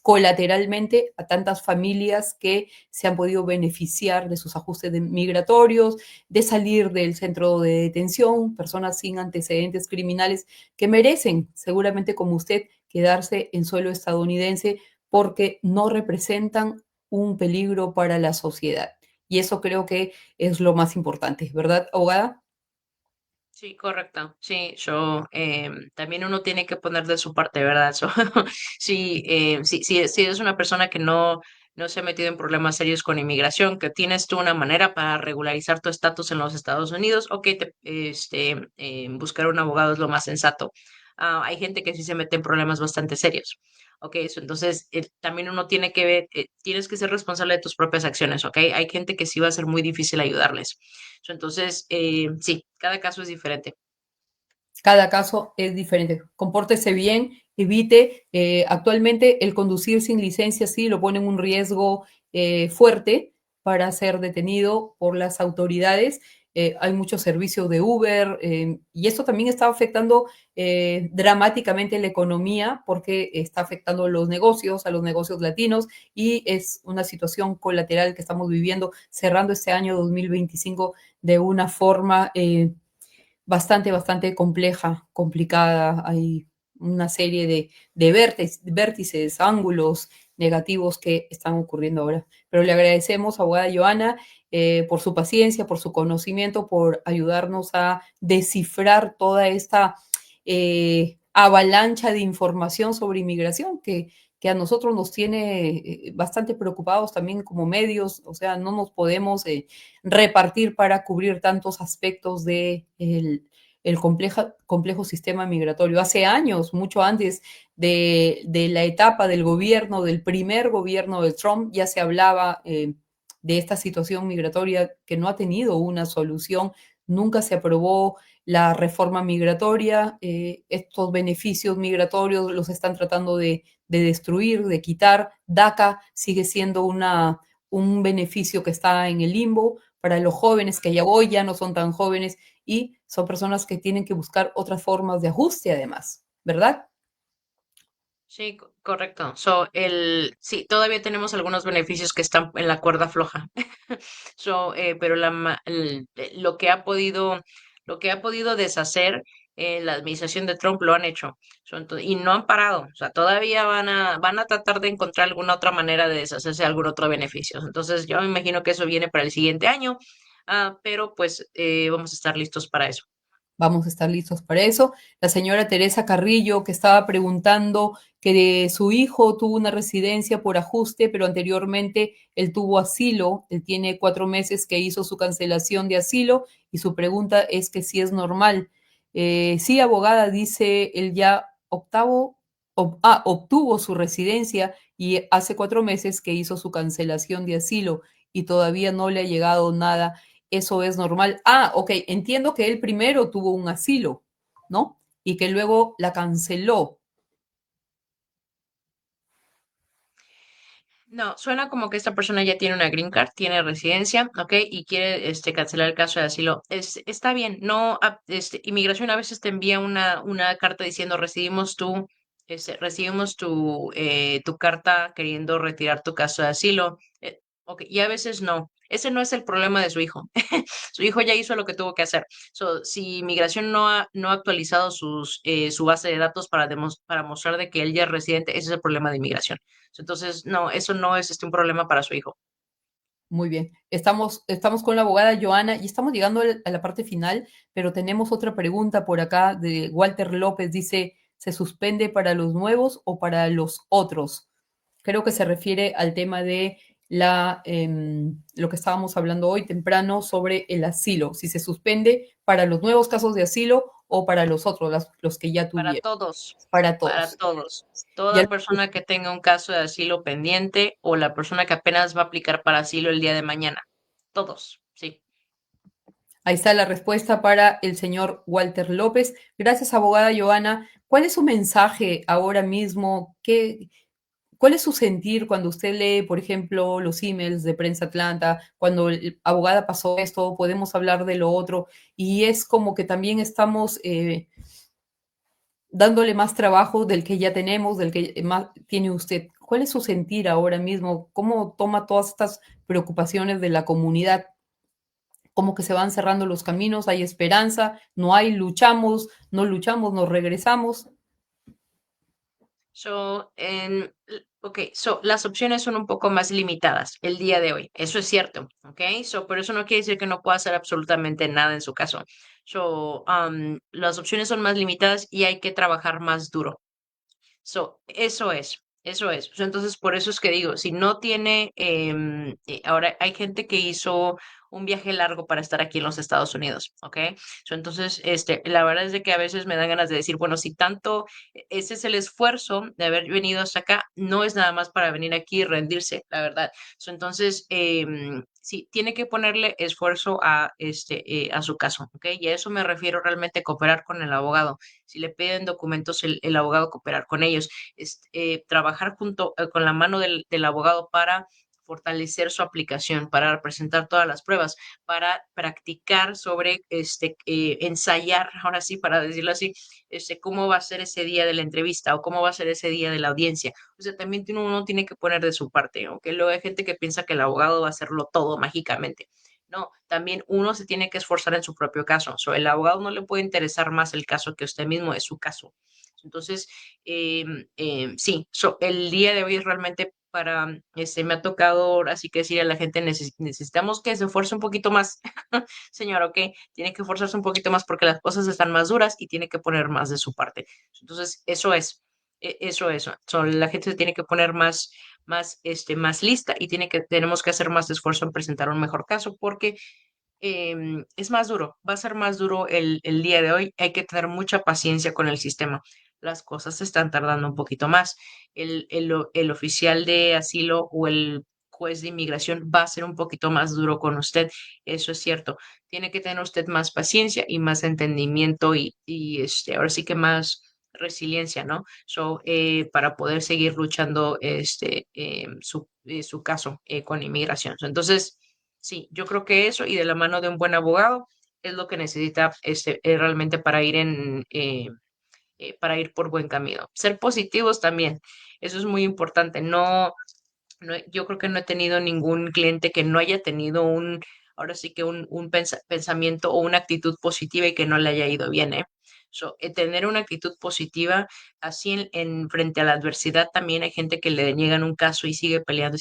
colateralmente a tantas familias que se han podido beneficiar de sus ajustes migratorios, de salir del centro de detención, personas sin antecedentes criminales que merecen, seguramente como usted, quedarse en suelo estadounidense porque no representan un peligro para la sociedad. Y eso creo que es lo más importante, ¿verdad, abogada? Sí, correcto. Sí, también uno tiene que poner de su parte, ¿verdad? Si eres una persona que no se ha metido en problemas serios con inmigración, que tienes tú una manera para regularizar tu estatus en los Estados Unidos, ok, buscar un abogado es lo más sensato. Hay gente que sí se mete en problemas bastante serios. Ok, entonces también uno tiene que ver, tienes que ser responsable de tus propias acciones, ok. Hay gente que sí va a ser muy difícil ayudarles. Entonces, sí, cada caso es diferente. Cada caso es diferente. Compórtese bien, evite. Actualmente el conducir sin licencia sí lo pone en un riesgo fuerte para ser detenido por las autoridades. Hay muchos servicios de Uber y esto también está afectando dramáticamente la economía porque está afectando a los negocios latinos y es una situación colateral que estamos viviendo cerrando este año 2025 de una forma bastante compleja, complicada. Hay una serie de vértices, ángulos negativos que están ocurriendo ahora. Pero le agradecemos, abogada Joana, por su paciencia, por su conocimiento, por ayudarnos a descifrar toda esta avalancha de información sobre inmigración que a nosotros nos tiene bastante preocupados también como medios, o sea, no nos podemos repartir para cubrir tantos aspectos de el complejo sistema migratorio. Hace años, mucho antes de la etapa del gobierno, del primer gobierno de Trump, ya se hablaba de esta situación migratoria que no ha tenido una solución. Nunca se aprobó la reforma migratoria. Estos beneficios migratorios los están tratando de destruir, de quitar. DACA sigue siendo un beneficio que está en el limbo para los jóvenes que ya hoy ya no son tan jóvenes y son personas que tienen que buscar otras formas de ajuste además, ¿verdad? Sí, correcto. Sí, todavía tenemos algunos beneficios que están en la cuerda floja. Pero lo que ha podido deshacer la administración de Trump lo han hecho. Y no han parado. O sea, todavía van a tratar de encontrar alguna otra manera de deshacerse de algún otro beneficio. Entonces, yo me imagino que eso viene para el siguiente año. Pero pues vamos a estar listos para eso. Vamos a estar listos para eso. La señora Teresa Carrillo, que estaba preguntando que de su hijo tuvo una residencia por ajuste, pero anteriormente él tuvo asilo. Él tiene 4 meses que hizo su cancelación de asilo y su pregunta es que si es normal. Sí, abogada, dice él ya obtuvo su residencia y hace 4 meses que hizo su cancelación de asilo y todavía no le ha llegado nada. Eso es normal. Ok, entiendo que él primero tuvo un asilo, ¿no? Y que luego la canceló. No, suena como que esta persona ya tiene una green card, tiene residencia, ¿ok? Y quiere cancelar el caso de asilo. Está bien, no, inmigración a veces te envía una carta diciendo recibimos tu carta queriendo retirar tu caso de asilo. Ok, y a veces no. Ese no es el problema de su hijo. Su hijo ya hizo lo que tuvo que hacer. Si inmigración no ha actualizado su base de datos para mostrar de que él ya es residente, ese es el problema de inmigración. Entonces, no, eso no es un problema para su hijo. Muy bien. Estamos con la abogada Joana y estamos llegando a la parte final, pero tenemos otra pregunta por acá de Walter López. Dice, ¿se suspende para los nuevos o para los otros? Creo que se refiere al tema de lo que estábamos hablando hoy temprano sobre el asilo, si se suspende para los nuevos casos de asilo o para los otros, los que ya Para tuvieron, todos, para para todos. todos. Ya Toda persona que tenga un caso de asilo pendiente o la persona que apenas va a aplicar para asilo el día de mañana. Todos, sí. ahí está la respuesta para el señor Walter López. Gracias, abogada Joana. ¿Cuál es su mensaje ahora mismo? ¿Cuál es su sentir cuando usted lee, por ejemplo, los emails de Prensa Atlanta, cuando el abogada pasó esto, podemos hablar de lo otro? Y es como que también estamos dándole más trabajo del que ya tenemos, del que más tiene usted. ¿Cuál es su sentir ahora mismo? ¿Cómo toma todas estas preocupaciones de la comunidad? Como que se van cerrando los caminos, hay esperanza, no hay, luchamos, no luchamos, nos regresamos. Las opciones son un poco más limitadas el día de hoy. Eso es cierto, ok. Pero eso no quiere decir que no pueda hacer absolutamente nada en su caso. Las opciones son más limitadas y hay que trabajar más duro. Eso es, eso es. Entonces, por eso es que digo, si no tiene, ahora hay gente que hizo un viaje largo para estar aquí en los Estados Unidos, ¿ok? Entonces, la verdad es de que a veces me dan ganas de decir, bueno, si tanto, ese es el esfuerzo de haber venido hasta acá, no es nada más para venir aquí y rendirse, la verdad. Entonces, sí, tiene que ponerle esfuerzo a su caso, ¿ok? Y a eso me refiero realmente cooperar con el abogado. Si le piden documentos, el abogado cooperar con ellos, trabajar junto con la mano del abogado para fortalecer su aplicación, para presentar todas las pruebas, para practicar sobre, ensayar, ahora sí, para decirlo así, cómo va a ser ese día de la entrevista o cómo va a ser ese día de la audiencia. O sea, también uno tiene que poner de su parte, aunque luego hay gente que piensa que el abogado va a hacerlo todo mágicamente. No, también uno se tiene que esforzar en su propio caso. El abogado no le puede interesar más el caso que usted mismo, es su caso. Entonces, sí, el día de hoy es realmente me ha tocado ahora sí que decir a la gente, necesitamos que se esfuerce un poquito más, señor, ok, tiene que esforzarse un poquito más porque las cosas están más duras y tiene que poner más de su parte. Entonces, eso es, eso es, la gente se tiene que poner más lista y tenemos que hacer más esfuerzo en presentar un mejor caso porque es más duro, va a ser más duro el día de hoy. Hay que tener mucha paciencia con el sistema. Las cosas se están tardando un poquito más. El oficial de asilo o el juez de inmigración va a ser un poquito más duro con usted. Eso es cierto. Tiene que tener usted más paciencia y más entendimiento ahora sí que más resiliencia, ¿no? Para poder seguir luchando su caso con inmigración. Entonces, sí, yo creo que eso y de la mano de un buen abogado es lo que necesita realmente para ir por buen camino. Ser positivos también, eso es muy importante. Yo creo que no he tenido ningún cliente que no haya tenido ahora sí que un pensamiento o una actitud positiva y que no le haya ido bien, ¿eh? Tener una actitud positiva, así frente a la adversidad, también hay gente que le niegan un caso y sigue peleando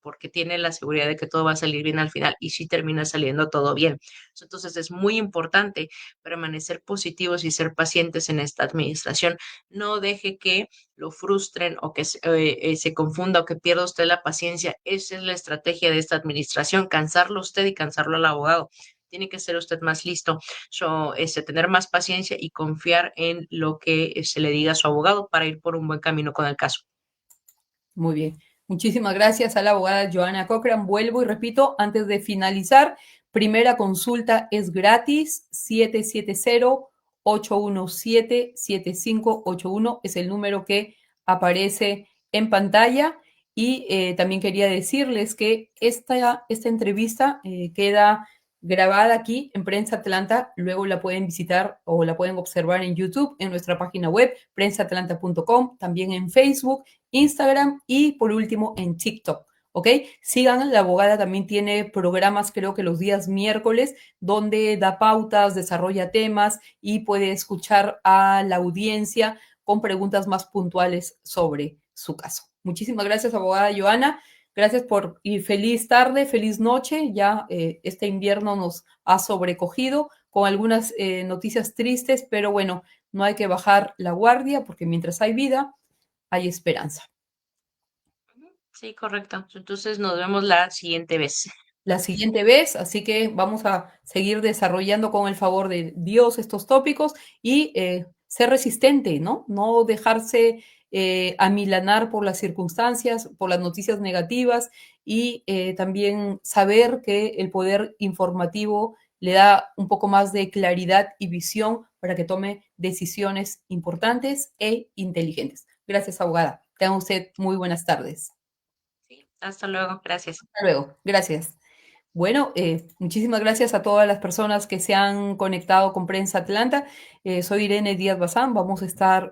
porque tiene la seguridad de que todo va a salir bien al final y sí termina saliendo todo bien. Entonces es muy importante permanecer positivos y ser pacientes en esta administración. No deje que lo frustren o que se confunda o que pierda usted la paciencia. Esa es la estrategia de esta administración, cansarlo a usted y cansarlo al abogado. Tiene que ser usted más listo, tener más paciencia y confiar en lo que se le diga a su abogado para ir por un buen camino con el caso. Muy bien. Muchísimas gracias a la abogada Joana Cochran. Vuelvo y repito, antes de finalizar, primera consulta es gratis, 770-817-7581 es el número que aparece en pantalla. Y también quería decirles que esta entrevista queda grabada aquí en Prensa Atlanta, luego la pueden visitar o la pueden observar en YouTube, en nuestra página web, prensaatlanta.com, también en Facebook, Instagram y por último en TikTok. ¿Ok? Sigan, la abogada también tiene programas, creo que los días miércoles, donde da pautas, desarrolla temas y puede escuchar a la audiencia con preguntas más puntuales sobre su caso. Muchísimas gracias, abogada Joana. Gracias y feliz tarde, feliz noche. Ya este invierno nos ha sobrecogido con algunas noticias tristes, pero bueno, no hay que bajar la guardia porque mientras hay vida, hay esperanza. Sí, correcto. Entonces nos vemos la siguiente vez. La siguiente vez, así que vamos a seguir desarrollando con el favor de Dios estos tópicos y ser resistente, ¿no? No dejarse amilanar por las circunstancias, por las noticias negativas y también saber que el poder informativo le da un poco más de claridad y visión para que tome decisiones importantes e inteligentes. Gracias, abogada. Tenga usted muy buenas tardes. Sí, hasta luego. Gracias. Hasta luego. Gracias. Bueno, muchísimas gracias a todas las personas que se han conectado con Prensa Atlanta. Soy Irene Díaz Bazán. Vamos a estar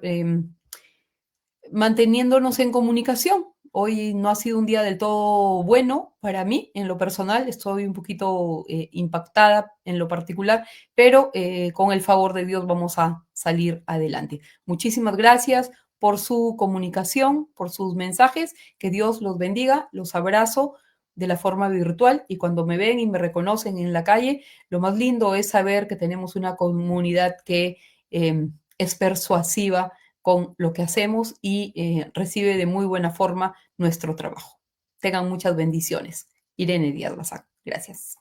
manteniéndonos en comunicación. Hoy no ha sido un día del todo bueno para mí, en lo personal. Estoy un poquito impactada en lo particular, pero con el favor de Dios vamos a salir adelante. Muchísimas gracias por su comunicación, por sus mensajes. Que Dios los bendiga. Los abrazo de la forma virtual y cuando me ven y me reconocen en la calle, lo más lindo es saber que tenemos una comunidad que es persuasiva con lo que hacemos y recibe de muy buena forma nuestro trabajo. Tengan muchas bendiciones. Irene Díaz Bazán. Gracias.